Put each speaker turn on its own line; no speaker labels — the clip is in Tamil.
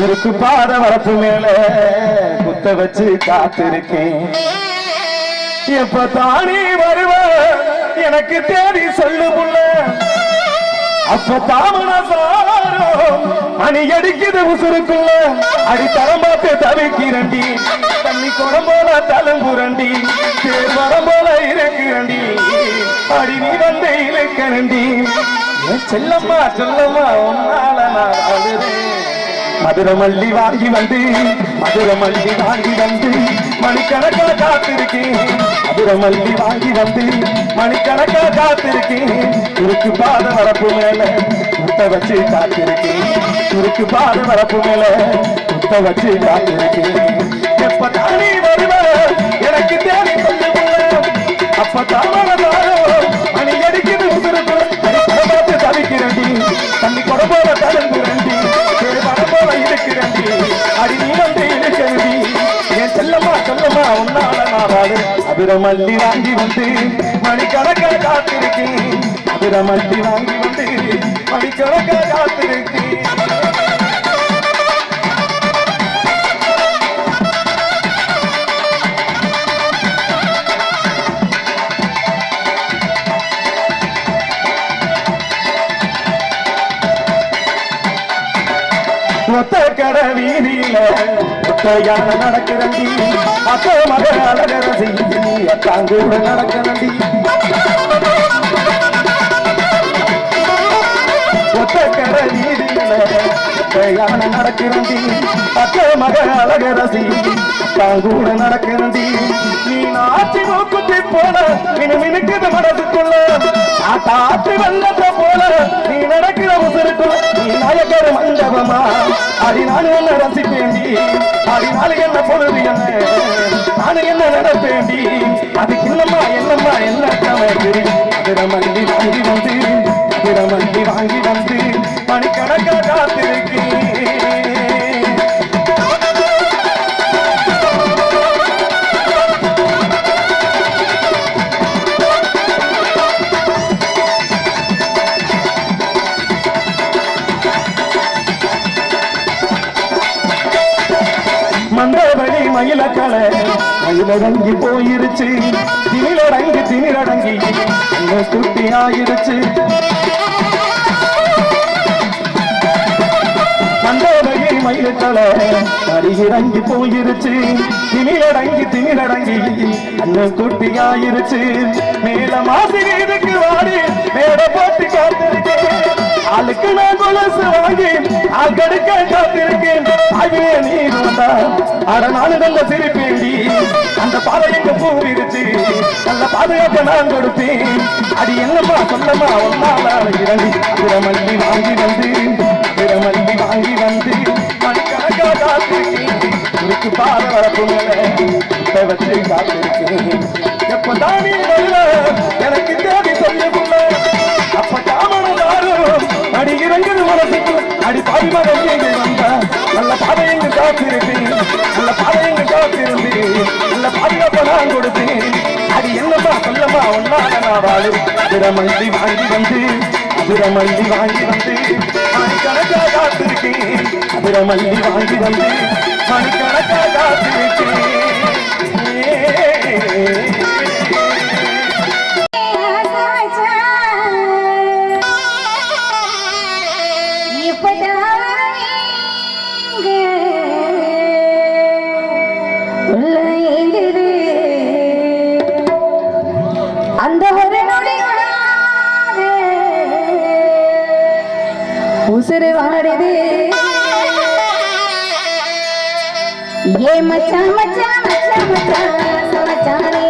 இருக்கு பாத வரப்பு மேல குத்த வச்சு காத்திருக்கேன். எப்ப தானே வருவ எனக்கு தேடி சொல்லு புள்ள. அப்ப தாமன சாரம் மணி அடிக்குது உசுருக்குள்ள. அடித்தரம் பார்த்து தவிக்கிறண்டி, தண்ணி குடம் போல தலங்குரண்டி, தேர் வரம் போல இருக்கிறண்டி, அடி நீ வந்து இழுக்கண்டி. செல்லம்மா செல்லம்மா உன்னால நான் அழுறேன். மதுரை மல்லி வாங்கி வந்து, மதுரை மல்லி வாங்கி வந்து மணிக்கணக்கா காத்திருக்கேன். மதுரை மல்லி வாங்கி வந்து மணிக்கணக்கா காத்திருக்கேன். இருக்கு பாத வரப்பு மேல குத்த வச்சு காத்திருக்கேன். இருக்கு பாத வரப்பு மேல குத்த வச்சு காத்திருக்கேன். எப்ப தானே வருவ எனக்கு தேடி சொல்லு புள்ள. அப்ப தாமரை மணி அடிக்குது உசுருக்கு. பார்த்து தவிக்கிறண்டி, தண்ணி கொடம்போல தடுங்குறண்டி, போல இருக்கிறண்டி, அடி நீ வந்து இருக்கிறண்டி. என் செல்லம்மா செல்லம்மா உன்னால நாவாடு. மதுரமல்லி வாங்கி வந்து மணிக்கணக்கா காத்திருக்கேன். மதுரமல்லி வாங்கி வந்து மணிக்கணக்கா காத்திருக்கேன். ஒத்த கட வீதியில ஒத்தையான நடக்கிறண்டி, அத்த மக அழகரசி அத்தாங்கூட நடக்கிறண்டி. ஒத்த கட வீதியில ஒத்தையான நடக்கிறண்டி, அத்த மக அழகரசி அத்தாங்கூட நடக்கிறண்டி. நீ நாச்சி மூக்குத்தி போல மினுமினுக்குது மனசுக்குள்ள, ஆத்தாற்றி வெள்ளத்தை போல நீ நடக்கிற உசுருக்குள்ள. நீ நாயக்கர் மண்டபமா அடி நானு என்ன ரசிப்பேண்டி, அடினாலு என்ன பொழுது என்ன நானு என்ன நடப்பேண்டி. அதுக்கு என்னம்மா என்னம்மா என்ன கவலை. அதிரமல்லி வாங்கி வந்து, அதிரமல்லி வாங்கி வந்து மணிக்கணக்கா காத்திருக்கேன். மந்தபடி மயிலக்கலை மயிலடங்கி போயிருச்சு, திமிழடங்கி திமிழடங்கி குட்டி ஆயிருச்சு. மந்தபடி மயிலக்கலை மடியிறங்கி போயிருச்சு, திமிழடங்கி திமிழடங்கி அண்ணன் குட்டி ஆயிருச்சு. மேல மாசி வீதுக்கு வாடி மேட போட்டு காத்திருக்கேன். ஆளுக்கு நான் கொலசு வாங்கி ஆள் கடுக்க காத்திருக்கேன். அவையே நீ வந்தா அடநாளு நல்ல சிரிப்பேண்டி, அந்த பாதை எங்க பூவிருச்சு நல்ல பாதுகாப்ப நான் கொடுப்பேன். அடி என்னம்மா சொல்லம்மா ஒன்னால இறங்கி திரமல்லி வாங்கி வந்து, திரமல்லி வாங்கி வந்து மணிக்கணக்கா காத்திருக்கேன். இருக்கு பாத வரப்பு மேல வச்சு காத்திருக்கேன். எப்ப தானே வருவ எனக்கு தேடி சொல்லு புள்ள. அப்ப தாமனம் அடி இறங்குது மனசுக்கு. அடி பாதி மகன் எங்க வந்தா நல்ல பாதை எங்க காத்திருப்பேன். நல்ல பாதை எங்க காத்திருந்தேன். நல்ல பாதுகாப்ப நான் கொடுத்தேன். அடி என்னம்மா சொல்லம்மா ஒன்னால நான் வாழு. அதிரமல்லி வாங்கி வந்து, அதிரமல்லி வாங்கி வந்து மணிக்கணக்கா காத்திருக்கேன். அதிரமல்லி வாங்கி வந்து மணிக்கணக்கா காத்திருக்கேன்.
அந்த ஒரு நொடி உசுறு வாடுது. ஏ மச்சான் மச்சான் மச்சான் மச்சான் மச்சானே